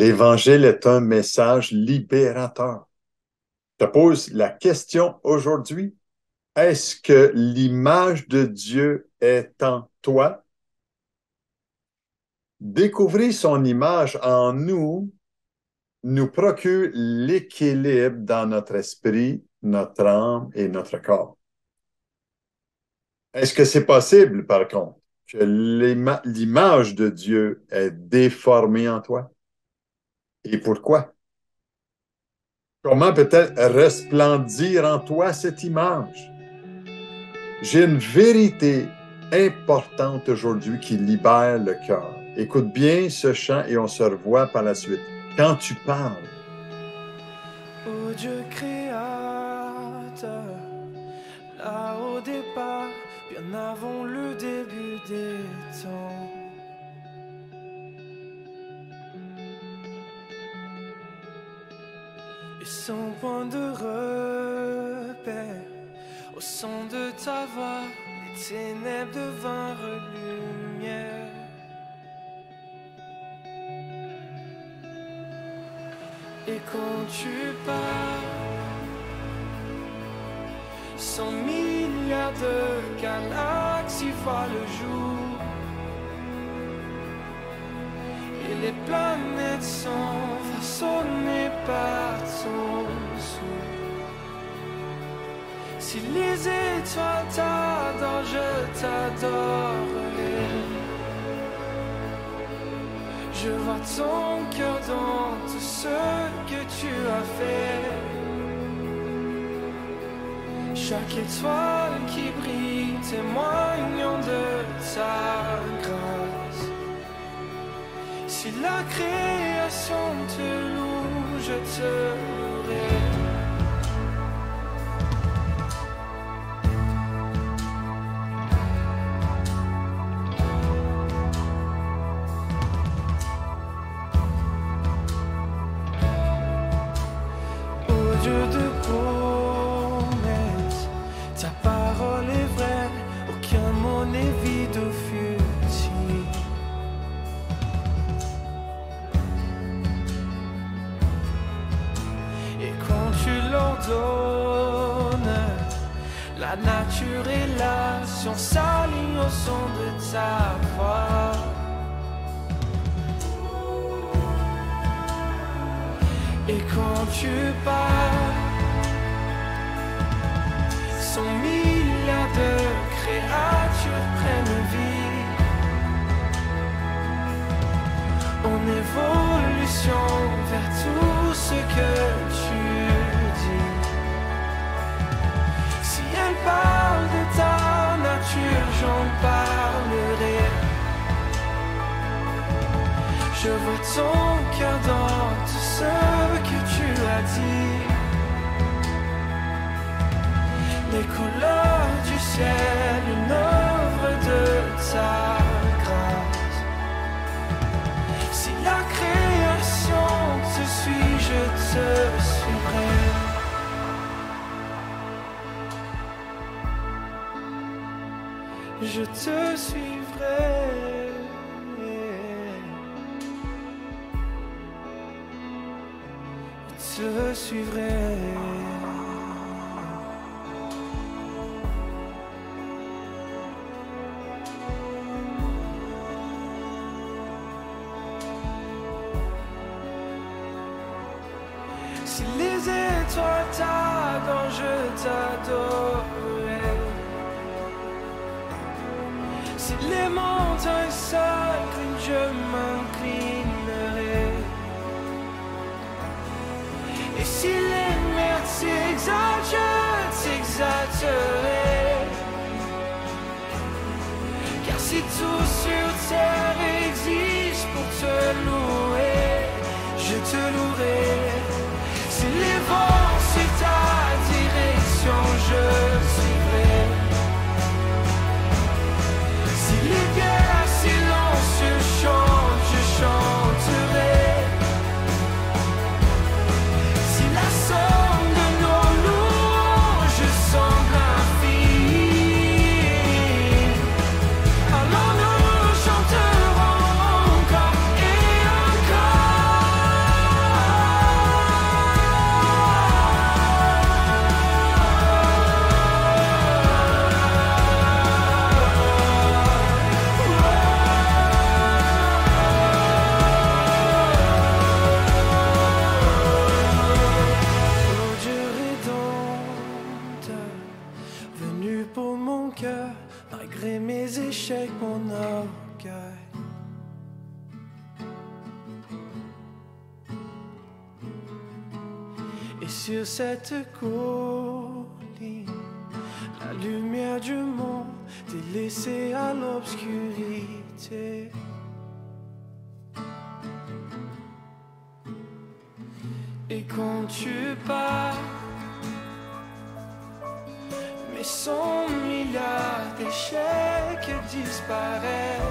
L'Évangile est un message libérateur. Je te pose la question aujourd'hui, est-ce que l'image de Dieu est en toi? Découvrir son image en nous procure l'équilibre dans notre esprit, notre âme et notre corps. Est-ce que c'est possible, par contre, que l'image de Dieu est déformée en toi? Et pourquoi? Comment peut-elle resplendir en toi cette image? J'ai une vérité importante aujourd'hui qui libère le cœur. Écoute bien ce chant et on se revoit par la suite. Quand tu parles, Ô Dieu créateur, là au départ, bien avant le début des temps. Et sans point de repère, au son de ta voix, les ténèbres devinrent lumière. Et quand tu parles, 100 milliards de galaxies voient le jour. Et les planètes sont façonnées par ton souffle. Si les étoiles t'adorent, je t'adorerai. Je vois ton cœur dans tout ce que tu as fait. Chaque étoile qui brille témoignant de ta grâce. Si la création te loue, je te louerai. Ô Dieu de promesses, ta parole est vraie, aucun mot n'est vide ou futile. Et quand tu l'ordonnes, la nature et la science s'alignent au son de ta voix. Et quand tu parles, 100 milliards de créatures prennent vie. En évolution vers tout ce que tu dis. Si elle parle de ta nature, j'en parlerai. Je vois ton cœur dans tout ce que tu as dit. Les couleurs du ciel, une œuvre de ta grâce. Si la création te suit, je te suivrai. Je te suivrai. Je suivrai. Si les étoiles t'adorent, je t'adorerai. Si les montagnes s'inclinent, je m'inclinerai. Et si les mers t'exaltent, je t'exalterai. Car si tout sur terre existe pour te louer, je te louerai. Si les vents suivent ta direction, je suivrai. Si les guerres silencieux chantent, je chanterai. Si la somme de nos louanges semble infinie, alors nous chanterons encore et encore. guide. Et sur cette colline, la lumière du monde t'est laissée à l'obscurité. Et quand tu pars, mes 100 milliards d'échecs disparaissent.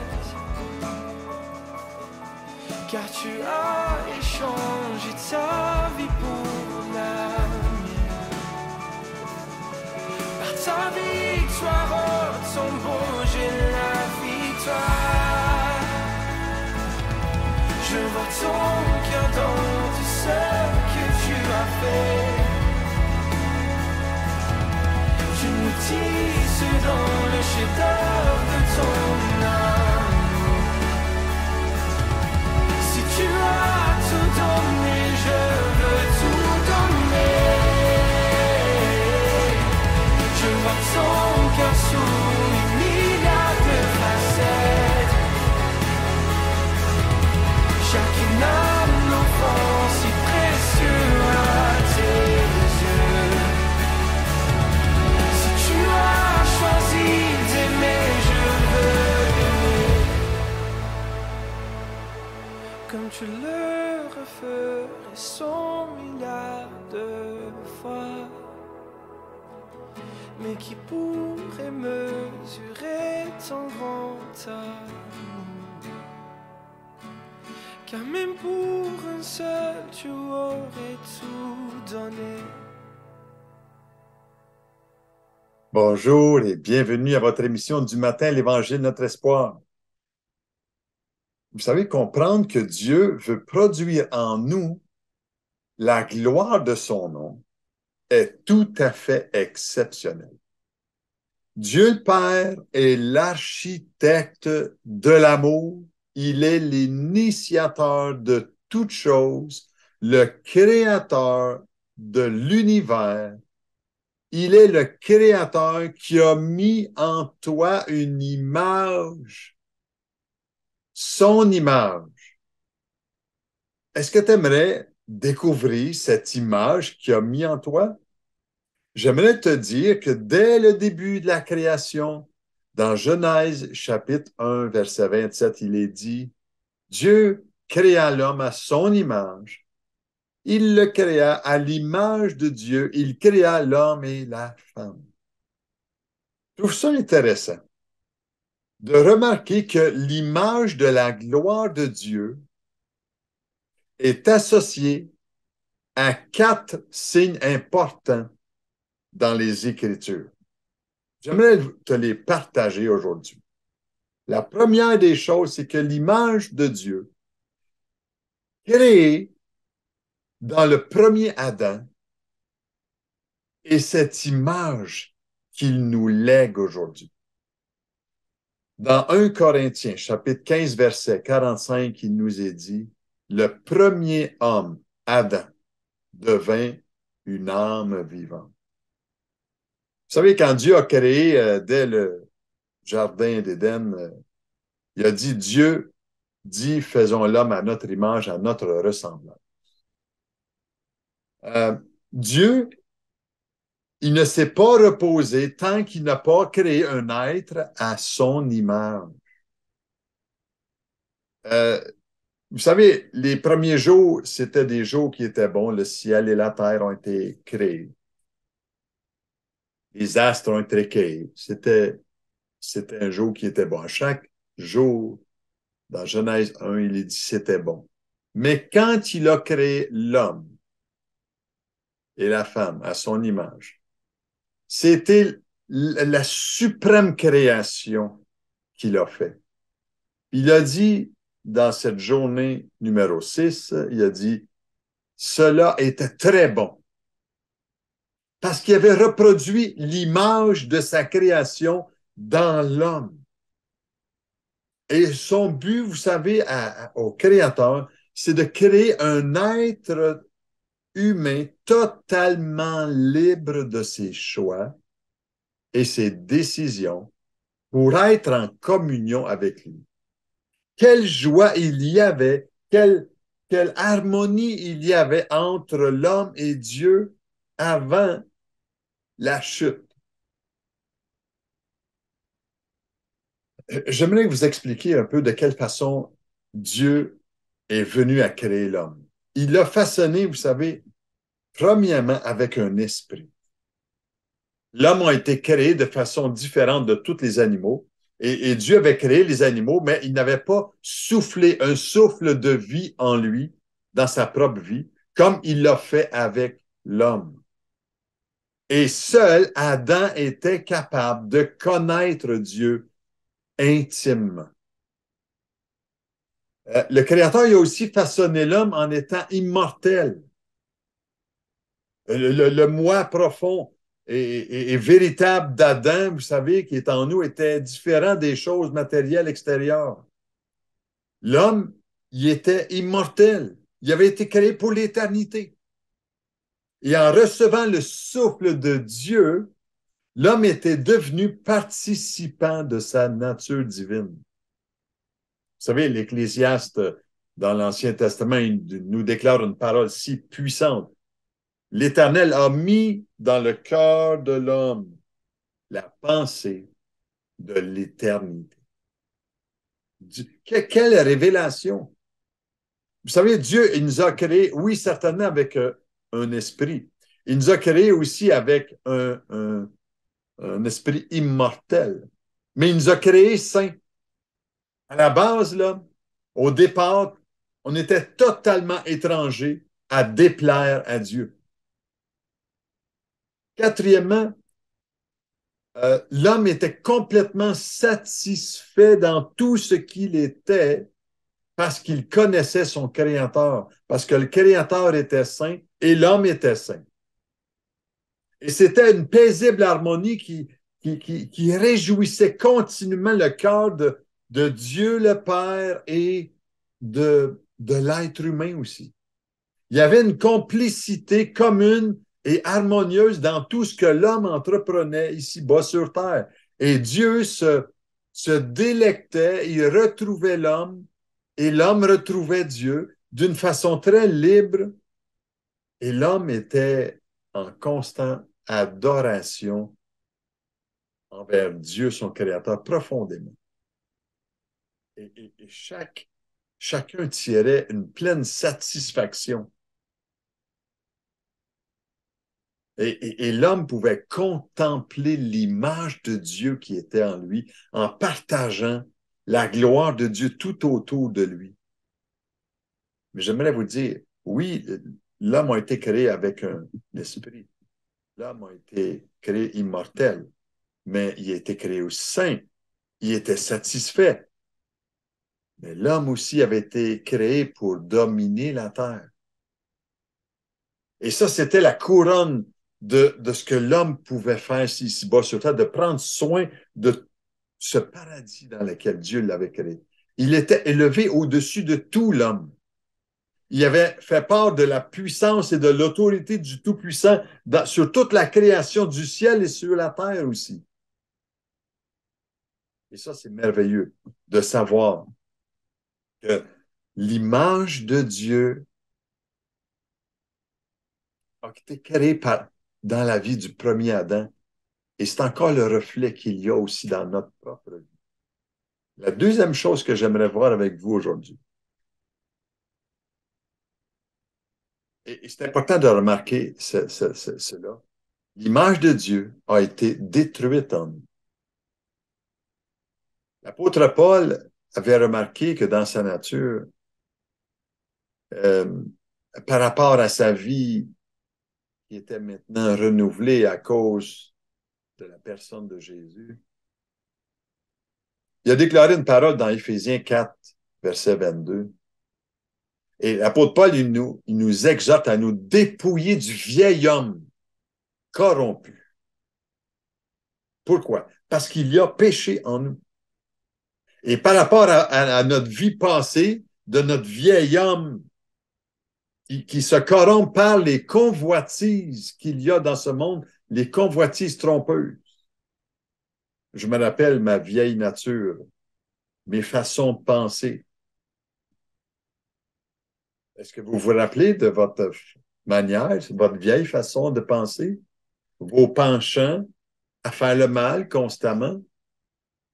Car tu as échangé ta vie pour la mienne. Par ta victoire, au tombeau, j'ai la victoire. Je vois ton cœur dans tout ce que tu as fait. Tu nous tisses dans le chef-d'œuvre de ton amour. Si tu as tout donné, je veux tout donner. Je vois ton cœur sous une milliard de facettes. Chacune âme, l'enfant si précieux à tes yeux. Si tu as choisi d'aimer, je veux aimer. Comme tu le referais 100 milliards de fois. Mais qui pourrait mesurer ton grand amour? Car même pour un seul, tu aurais tout donné. Bonjour et bienvenue à votre émission du matin, l'Évangile, notre espoir. Vous savez, comprendre que Dieu veut produire en nous la gloire de son nom est tout à fait exceptionnel. Dieu le Père est l'architecte de l'amour. Il est l'initiateur de toutes choses, le créateur de l'univers. Il est le créateur qui a mis en toi une image, son image. Est-ce que tu aimerais découvrir cette image qu'il a mis en toi? J'aimerais te dire que dès le début de la création, dans Genèse chapitre 1, verset 27, il est dit, Dieu créa l'homme à son image. Il le créa à l'image de Dieu. Il créa l'homme et la femme. Je trouve ça intéressant de remarquer que l'image de la gloire de Dieu est associée à 4 signes importants dans les Écritures. J'aimerais te les partager aujourd'hui. La première des choses, c'est que l'image de Dieu, créée dans le premier Adam, est cette image qu'il nous lègue aujourd'hui. Dans 1 Corinthiens, chapitre 15, verset 45, il nous est dit, le premier homme, Adam, devint une âme vivante. Vous savez, quand Dieu a créé dès le jardin d'Éden, il a dit, Dieu dit, faisons l'homme à notre image, à notre ressemblance. Dieu, il ne s'est pas reposé tant qu'il n'a pas créé un être à son image. Vous savez, les premiers jours, c'était des jours qui étaient bons. Le ciel et la terre ont été créés. Les astres ont été créés. C'était un jour qui était bon. Chaque jour, dans Genèse 1, il est dit c'était bon. Mais quand il a créé l'homme et la femme à son image, c'était la suprême création qu'il a fait. Il a dit, dans cette journée numéro 6, il a dit, cela était très bon. Parce qu'il avait reproduit l'image de sa création dans l'homme. Et son but, vous savez, au Créateur, c'est de créer un être humain totalement libre de ses choix et ses décisions pour être en communion avec lui. Quelle joie il y avait, quelle harmonie il y avait entre l'homme et Dieu avant la chute. J'aimerais vous expliquer un peu de quelle façon Dieu est venu à créer l'homme. Il l'a façonné, vous savez, premièrement avec un esprit. L'homme a été créé de façon différente de tous les animaux. Et Dieu avait créé les animaux, mais il n'avait pas soufflé un souffle de vie en lui, dans sa propre vie, comme il l'a fait avec l'homme. Et seul Adam était capable de connaître Dieu intimement. Le Créateur il a aussi façonné l'homme en étant immortel. Le moi profond et véritable d'Adam, vous savez, qui est en nous, était différent des choses matérielles extérieures. L'homme, il était immortel. Il avait été créé pour l'éternité. Et en recevant le souffle de Dieu, l'homme était devenu participant de sa nature divine. Vous savez, l'Ecclésiaste, dans l'Ancien Testament, il nous déclare une parole si puissante. L'Éternel a mis dans le cœur de l'homme la pensée de l'éternité. Quelle révélation! Vous savez, Dieu, il nous a créés, oui, certainement avec un esprit. Il nous a créés aussi avec un esprit immortel. Mais il nous a créés saints. À la base, là, au départ, on était totalement étrangers à déplaire à Dieu. Quatrièmement, l'homme était complètement satisfait dans tout ce qu'il était parce qu'il connaissait son Créateur, parce que le Créateur était saint et l'homme était saint. Et c'était une paisible harmonie qui réjouissait continuellement le cœur de Dieu le Père et de l'être humain aussi. Il y avait une complicité commune et harmonieuse dans tout ce que l'homme entreprenait ici-bas sur terre. Et Dieu se délectait, il retrouvait l'homme et l'homme retrouvait Dieu d'une façon très libre et l'homme était en constante adoration envers Dieu, son Créateur, profondément. Et chacun tirait une pleine satisfaction. Et l'homme pouvait contempler l'image de Dieu qui était en lui en partageant la gloire de Dieu tout autour de lui. Mais j'aimerais vous dire, oui, l'homme a été créé avec un esprit. L'homme a été créé immortel, mais il a été créé aussi saint. Il était satisfait. Mais l'homme aussi avait été créé pour dominer la terre. Et ça, c'était la couronne de ce que l'homme pouvait faire ici-bas sur terre, de prendre soin de ce paradis dans lequel Dieu l'avait créé. Il était élevé au-dessus de tout l'homme. Il avait fait part de la puissance et de l'autorité du Tout-Puissant sur toute la création du ciel et sur la terre aussi. Et ça, c'est merveilleux de savoir que l'image de Dieu a été créée dans la vie du premier Adam. Et c'est encore le reflet qu'il y a aussi dans notre propre vie. La deuxième chose que j'aimerais voir avec vous aujourd'hui, et c'est important de remarquer cela, l'image de Dieu a été détruite en nous. L'apôtre Paul avait remarqué que dans sa nature, euh, par rapport à sa vie qui était maintenant renouvelée à cause de la personne de Jésus, il a déclaré une parole dans Éphésiens 4, verset 22. Et l'apôtre Paul, il nous exhorte à nous dépouiller du vieil homme corrompu. Pourquoi? Parce qu'il y a péché en nous. Et par rapport à notre vie passée, de notre vieil homme qui se corrompt par les convoitises qu'il y a dans ce monde, les convoitises trompeuses. Je me rappelle ma vieille nature mes façons de penser. Est-ce que vous vous rappelez de votre manière, votre vieille façon de penser, vos penchants à faire le mal constamment,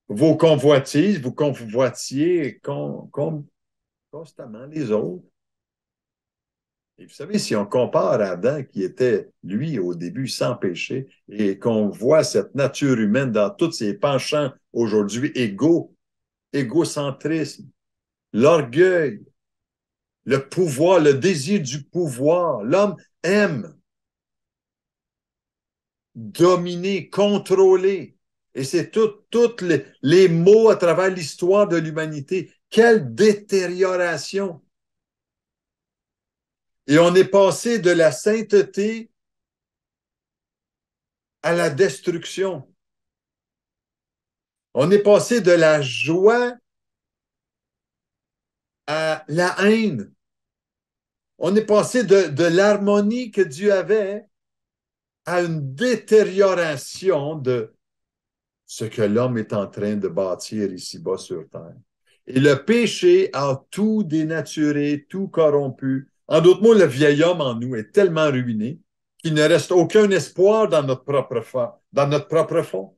vos convoitises, vous convoitiez constamment les autres? Et vous savez, si on compare à Adam, qui était, lui, au début, sans péché, et qu'on voit cette nature humaine dans tous ses penchants aujourd'hui, égocentrisme, l'orgueil, le pouvoir, le désir du pouvoir, l'homme aime dominer, contrôler. Et c'est tous les maux à travers l'histoire de l'humanité. Quelle détérioration! Et on est passé de la sainteté à la destruction. On est passé de la joie à la haine. On est passé de l'harmonie que Dieu avait à une détérioration de ce que l'homme est en train de bâtir ici-bas sur terre. Et le péché a tout dénaturé, tout corrompu. En d'autres mots, le vieil homme en nous est tellement ruiné qu'il ne reste aucun espoir dans notre propre fond.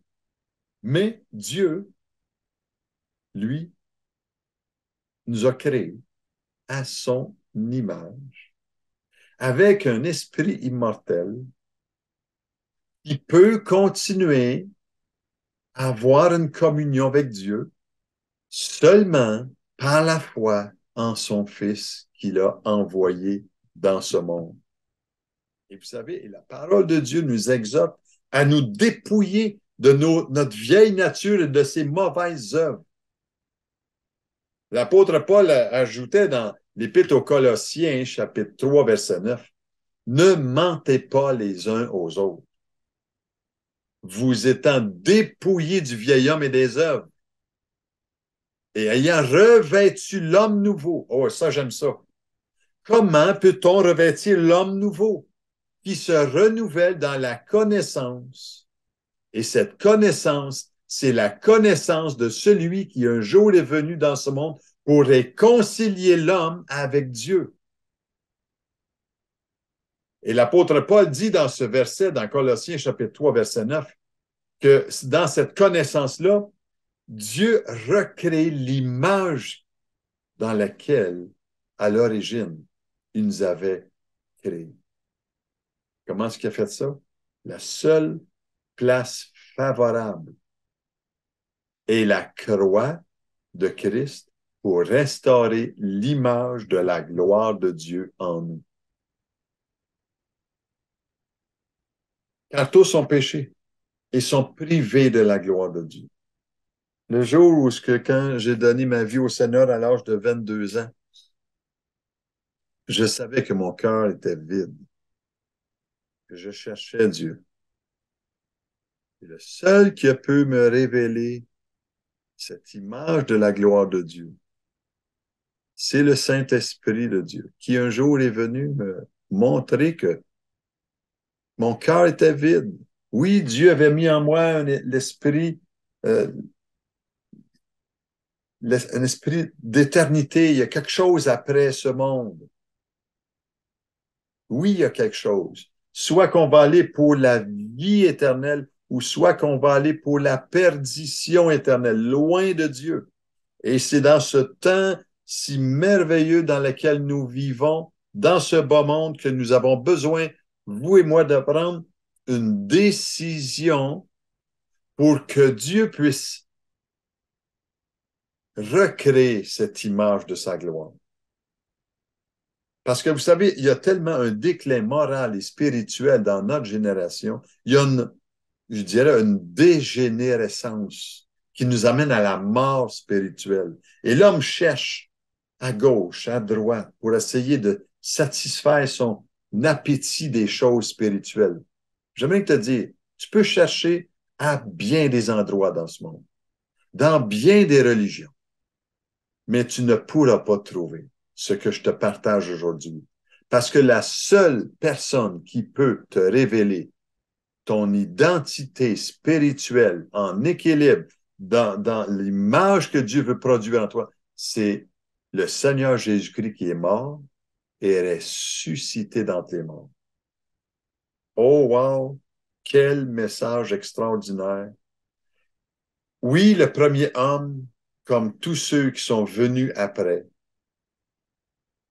Mais Dieu, lui, nous a créés à son image, avec un esprit immortel qui peut continuer à avoir une communion avec Dieu seulement par la foi en son Fils qu'il a envoyé dans ce monde. Et vous savez, la parole de Dieu nous exhorte à nous dépouiller de notre vieille nature et de ses mauvaises œuvres. L'apôtre Paul ajoutait dans l'Épître aux Colossiens, chapitre 3, verset 9, « Ne mentez pas les uns aux autres, vous étant dépouillés du vieil homme et des œuvres, et ayant revêtu l'homme nouveau. » Oh, ça, j'aime ça. Comment peut-on revêtir l'homme nouveau qui se renouvelle dans la connaissance? Et cette connaissance, c'est la connaissance de celui qui un jour est venu dans ce monde pour réconcilier l'homme avec Dieu. Et l'apôtre Paul dit dans ce verset, dans Colossiens chapitre 3, verset 9, que dans cette connaissance-là, Dieu recrée l'image dans laquelle, à l'origine, il nous avait créés. Comment est-ce qu'il a fait ça? La seule place favorable est la croix de Christ pour restaurer l'image de la gloire de Dieu en nous. Car tous sont péchés et sont privés de la gloire de Dieu. Le jour où, quand j'ai donné ma vie au Seigneur à l'âge de 22 ans, je savais que mon cœur était vide, que je cherchais Dieu. Et le seul qui a pu me révéler cette image de la gloire de Dieu, c'est le Saint-Esprit de Dieu, qui un jour est venu me montrer que mon cœur était vide. Oui, Dieu avait mis en moi l'esprit, un esprit d'éternité. Il y a quelque chose après ce monde. Oui, il y a quelque chose. Soit qu'on va aller pour la vie éternelle, ou soit qu'on va aller pour la perdition éternelle, loin de Dieu. Et c'est dans ce temps si merveilleux dans lequel nous vivons, dans ce bas monde, que nous avons besoin, vous et moi, de prendre une décision pour que Dieu puisse recréer cette image de sa gloire. Parce que vous savez, il y a tellement un déclin moral et spirituel dans notre génération, il y a je dirais, une dégénérescence qui nous amène à la mort spirituelle. Et l'homme cherche à gauche, à droite, pour essayer de satisfaire son appétit des choses spirituelles. J'aimerais te dire, tu peux chercher à bien des endroits dans ce monde, dans bien des religions, mais tu ne pourras pas trouver ce que je te partage aujourd'hui. Parce que la seule personne qui peut te révéler ton identité spirituelle en équilibre dans l'image que Dieu veut produire en toi, c'est le Seigneur Jésus-Christ qui est mort et est ressuscité d'entre les morts. Oh, wow! Quel message extraordinaire! Oui, le premier homme, comme tous ceux qui sont venus après,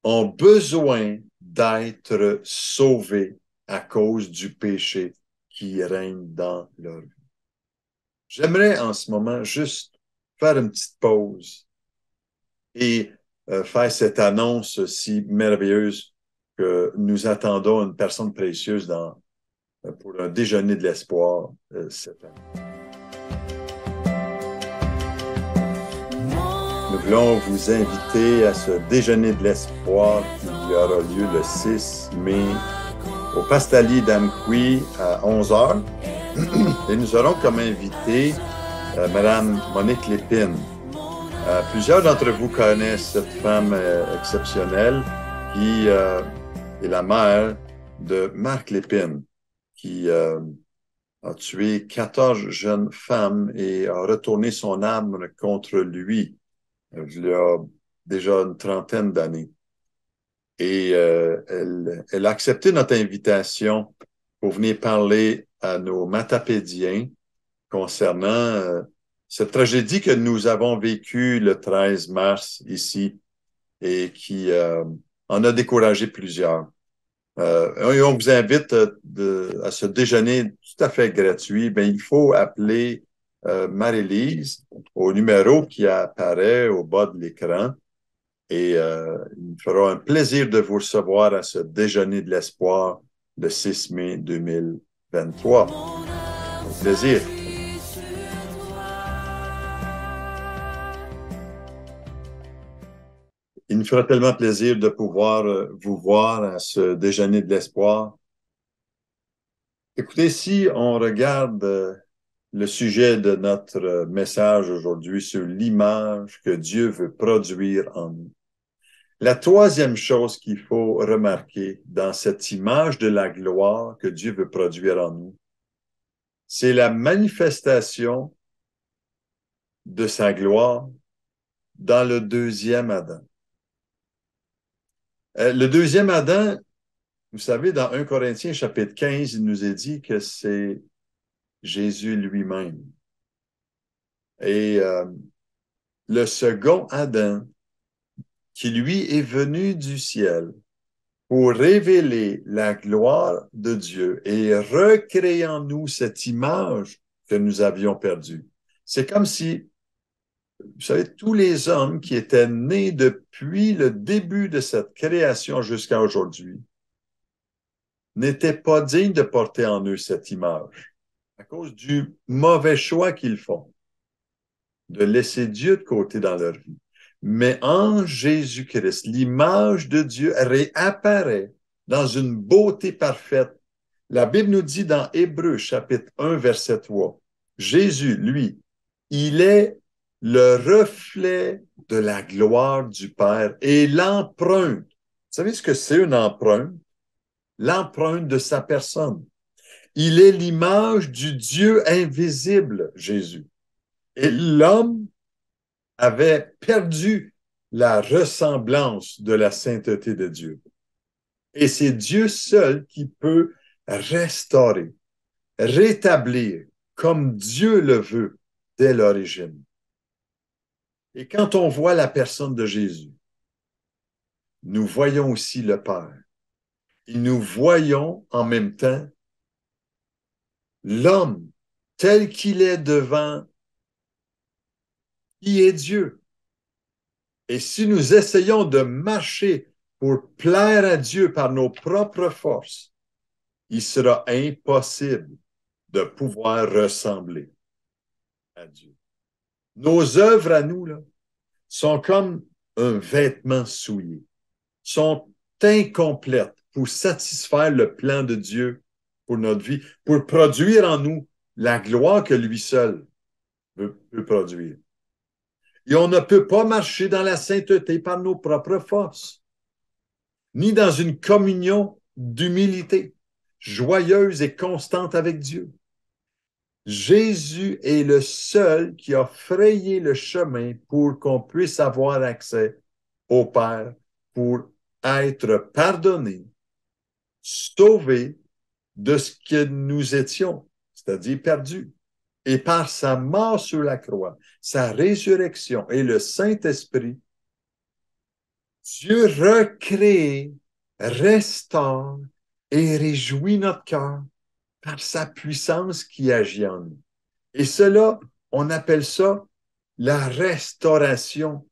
ont besoin d'être sauvés à cause du péché qui règne dans leur vie. J'aimerais en ce moment juste faire une petite pause et faire cette annonce si merveilleuse que nous attendons une personne précieuse pour un déjeuner de l'espoir cette année. Nous voulons vous inviter à ce déjeuner de l'espoir qui aura lieu le 6 mai au Pastali d'Amqui à 11h. Et nous aurons comme invité Madame Monique Lépine. Plusieurs d'entre vous connaissent cette femme exceptionnelle qui est la mère de Marc Lépine, qui a tué 14 jeunes femmes et a retourné son âme contre lui il y a déjà une trentaine d'années. Et elle a accepté notre invitation pour venir parler à nos matapédiens concernant cette tragédie que nous avons vécue le 13 mars ici et qui en a découragé plusieurs. Et on vous invite à ce déjeuner tout à fait gratuit. Ben, il faut appeler Marie-Lise au numéro qui apparaît au bas de l'écran et il me fera un plaisir de vous recevoir à ce déjeuner de l'espoir le 6 mai 2023. Au plaisir. Il nous fera tellement plaisir de pouvoir vous voir à ce déjeuner de l'espoir. Écoutez, si on regarde le sujet de notre message aujourd'hui sur l'image que Dieu veut produire en nous, la troisième chose qu'il faut remarquer dans cette image de la gloire que Dieu veut produire en nous, c'est la manifestation de sa gloire dans le deuxième Adam. Le deuxième Adam, vous savez, dans 1 Corinthiens chapitre 15, il nous est dit que c'est Jésus lui-même. Et le second Adam, qui lui est venu du ciel pour révéler la gloire de Dieu et recréer en nous cette image que nous avions perdue. C'est comme si, vous savez, tous les hommes qui étaient nés depuis le début de cette création jusqu'à aujourd'hui n'étaient pas dignes de porter en eux cette image à cause du mauvais choix qu'ils font de laisser Dieu de côté dans leur vie. Mais en Jésus-Christ, l'image de Dieu réapparaît dans une beauté parfaite. La Bible nous dit dans Hébreux, chapitre 1, verset 3, Jésus, lui, il est le reflet de la gloire du Père et l'empreinte. Vous savez ce que c'est une empreinte? L'empreinte de sa personne. Il est l'image du Dieu invisible, Jésus. Et l'homme avait perdu la ressemblance de la sainteté de Dieu. Et c'est Dieu seul qui peut restaurer, rétablir comme Dieu le veut dès l'origine. Et quand on voit la personne de Jésus, nous voyons aussi le Père. Et nous voyons en même temps l'homme tel qu'il est devant qui est Dieu. Et si nous essayons de marcher pour plaire à Dieu par nos propres forces, il sera impossible de pouvoir ressembler à Dieu. Nos œuvres à nous, là, sont comme un vêtement souillé, sont incomplètes pour satisfaire le plan de Dieu pour notre vie, pour produire en nous la gloire que lui seul peut produire. Et on ne peut pas marcher dans la sainteté par nos propres forces, ni dans une communion d'humilité, joyeuse et constante avec Dieu. Jésus est le seul qui a frayé le chemin pour qu'on puisse avoir accès au Père, pour être pardonné, sauvé de ce que nous étions, c'est-à-dire perdus. Et par sa mort sur la croix, sa résurrection et le Saint-Esprit, Dieu recrée, restaure et réjouit notre cœur par sa puissance qui agit en nous. Et cela, on appelle ça la restauration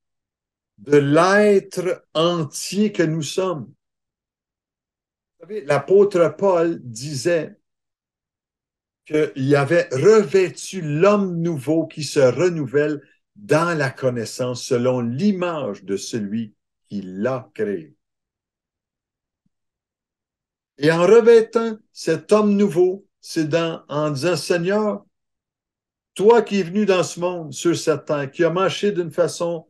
de l'être entier que nous sommes. Vous savez, l'apôtre Paul disait qu'il avait revêtu l'homme nouveau qui se renouvelle dans la connaissance selon l'image de celui qui l'a créé. Et en revêtant cet homme nouveau, c'est en disant, Seigneur, toi qui es venu dans ce monde, sur cette terre, qui a marché d'une façon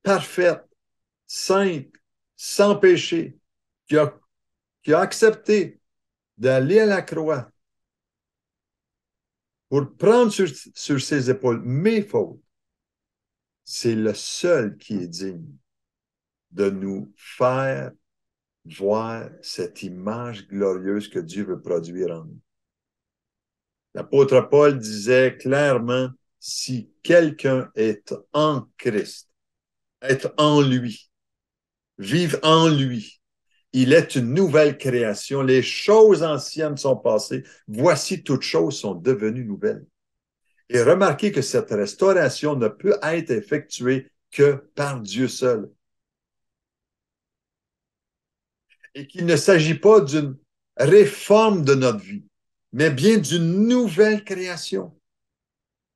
parfaite, sainte, sans péché, qui a accepté d'aller à la croix pour prendre sur ses épaules mes fautes, c'est le seul qui est digne de nous faire voir cette image glorieuse que Dieu veut produire en nous. L'apôtre Paul disait clairement, si quelqu'un est en Christ, est en lui, vive en lui, il est une nouvelle création. Les choses anciennes sont passées. Voici, toutes choses sont devenues nouvelles. Et remarquez que cette restauration ne peut être effectuée que par Dieu seul. Et qu'il ne s'agit pas d'une réforme de notre vie, mais bien d'une nouvelle création.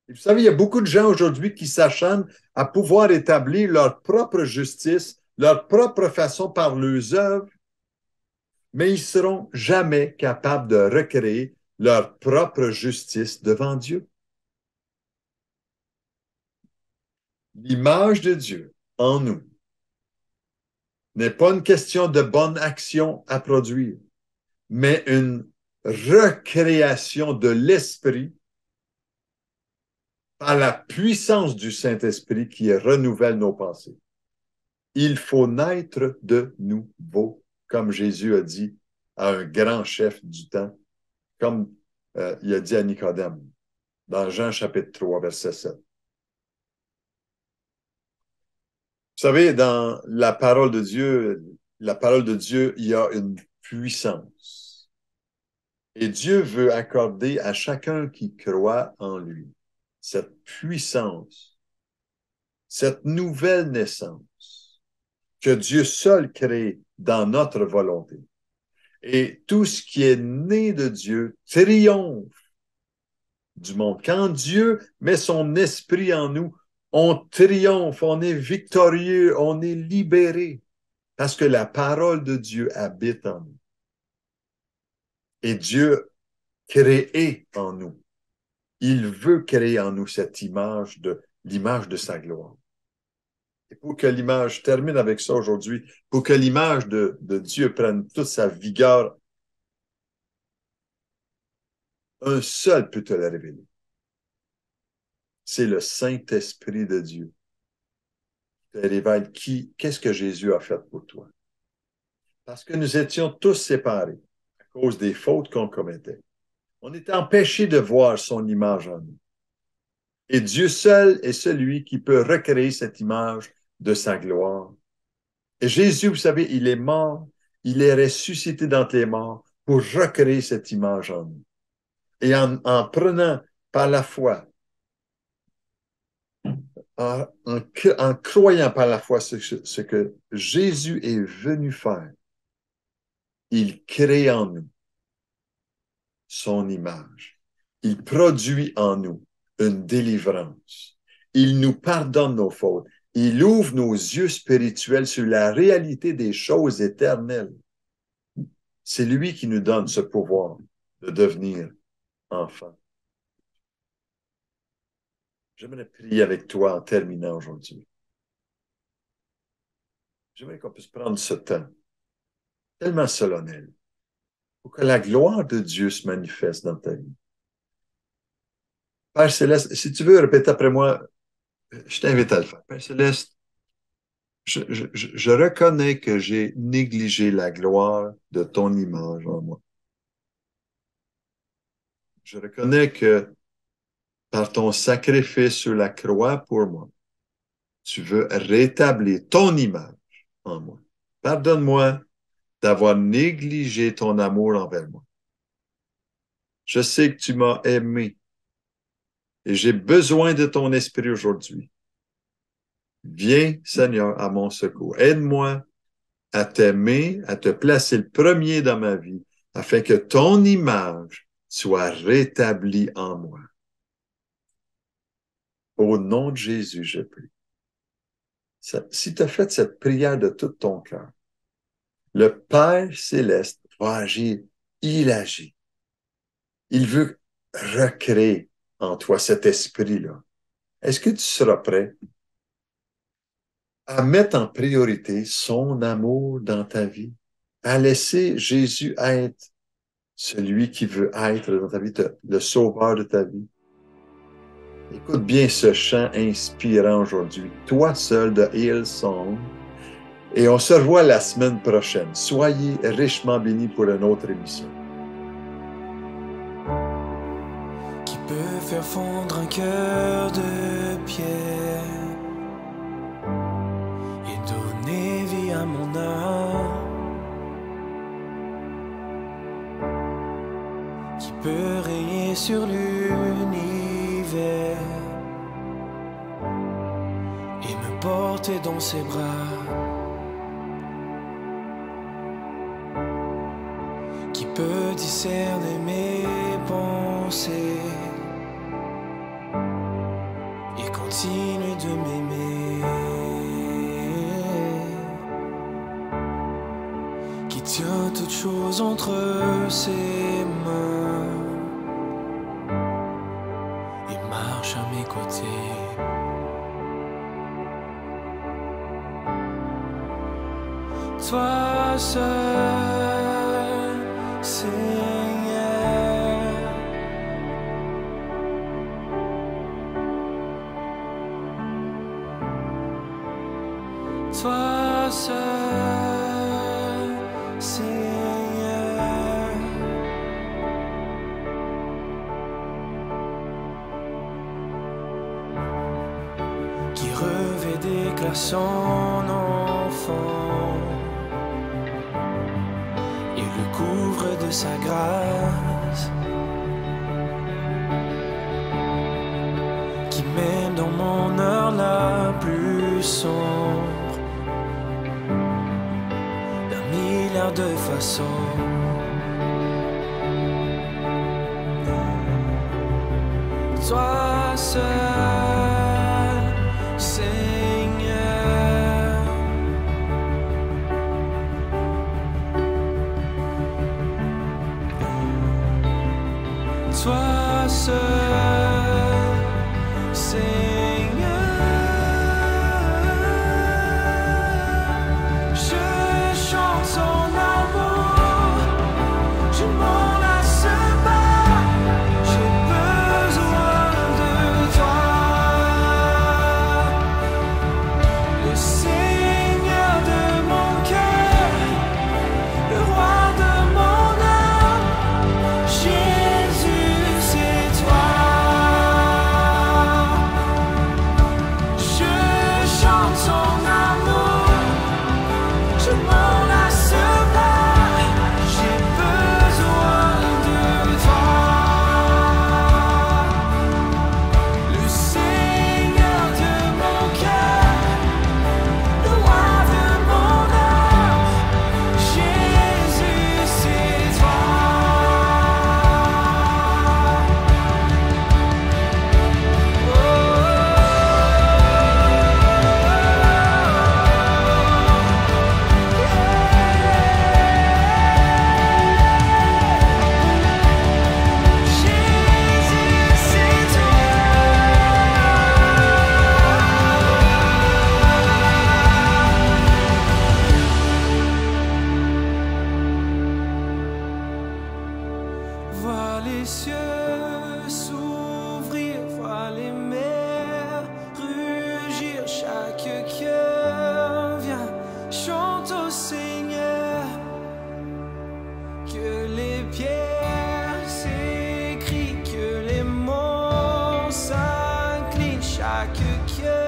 Et vous savez, il y a beaucoup de gens aujourd'hui qui s'acharnent à pouvoir établir leur propre justice, leur propre façon par leurs œuvres, mais ils ne seront jamais capables de recréer leur propre justice devant Dieu. L'image de Dieu en nous n'est pas une question de bonne action à produire, mais une recréation de l'esprit par la puissance du Saint-Esprit qui renouvelle nos pensées. Il faut naître de nouveau, comme Jésus a dit à un grand chef du temps, comme il a dit à Nicodème, dans Jean chapitre 3, verset 7. Vous savez, dans la parole de Dieu, il y a une puissance. Et Dieu veut accorder à chacun qui croit en lui cette puissance, cette nouvelle naissance que Dieu seul crée dans notre volonté. Et tout ce qui est né de Dieu triomphe du monde. Quand Dieu met son esprit en nous, on triomphe, on est victorieux, on est libéré, parce que la parole de Dieu habite en nous. Et Dieu crée en nous. Il veut créer en nous cette l'image de sa gloire. Et pour que l'image, je termine avec ça aujourd'hui, pour que l'image de Dieu prenne toute sa vigueur, un seul peut te la révéler. C'est le Saint-Esprit de Dieu. Te révèle qu'est-ce que Jésus a fait pour toi. Parce que nous étions tous séparés à cause des fautes qu'on commettait. On était empêchés de voir son image en nous. Et Dieu seul est celui qui peut recréer cette image de sa gloire. Et Jésus, vous savez, il est mort, il est ressuscité d'entre les morts pour recréer cette image en nous. Et en prenant par la foi, en croyant par la foi ce que Jésus est venu faire, il crée en nous son image. Il produit en nous une délivrance. Il nous pardonne nos fautes. Il ouvre nos yeux spirituels sur la réalité des choses éternelles. C'est lui qui nous donne ce pouvoir de devenir enfant. J'aimerais prier avec toi en terminant aujourd'hui. J'aimerais qu'on puisse prendre ce temps tellement solennel pour que la gloire de Dieu se manifeste dans ta vie. Père Céleste, si tu veux répéter après moi, je t'invite à le faire. Père Céleste, je reconnais que j'ai négligé la gloire de ton image en moi. Je reconnais que par ton sacrifice sur la croix pour moi, tu veux rétablir ton image en moi. Pardonne-moi d'avoir négligé ton amour envers moi. Je sais que tu m'as aimé et j'ai besoin de ton esprit aujourd'hui. Viens, Seigneur, à mon secours. Aide-moi à t'aimer, à te placer le premier dans ma vie, afin que ton image soit rétablie en moi. Au nom de Jésus, je prie. Si tu as fait cette prière de tout ton cœur, le Père céleste va agir. Il agit. Il veut recréer en toi cet esprit-là. Est-ce que tu seras prêt à mettre en priorité son amour dans ta vie, à laisser Jésus être celui qui veut être dans ta vie, le sauveur de ta vie? Écoute bien ce chant inspirant aujourd'hui, toi seul de Hillsong. Et on se revoit la semaine prochaine. Soyez richement bénis pour une autre émission. Qui peut faire fondre un cœur de pierre et donner vie à mon âme? Qui peut régner sur l'univers et me porter dans ses bras? Qui peut discerner mes pensées et continuer de m'aimer? Qui tient toutes choses entre ses mains et marche à mes côtés? Toi seul, Seigneur, toi seul, Seigneur, qui revêt d'éclat son enfant et le couvre de sa grâce, qui m'aime dans mon heure la plus sombre, d'un milliard de façons. Toi seul, Seigneur, toi seul, Seigneur, je chante son amour, je m'en lasse pas, j'ai besoin de toi, le Seigneur de mon cœur, le roi de mon âme, Jésus, c'est toi. Je chante son amour, je m'en lasse pas, j'ai besoin de toi, le Seigneur de mon cœur, le roi de mon âme, Jésus, c'est toi. Jésus, c'est toi. Vois les cieux s'ouvrir, vois les mers rugir, chaque cœur vient, chante au Seigneur. Que les pierres s'écrient, que les mots s'inclinent, chaque cœur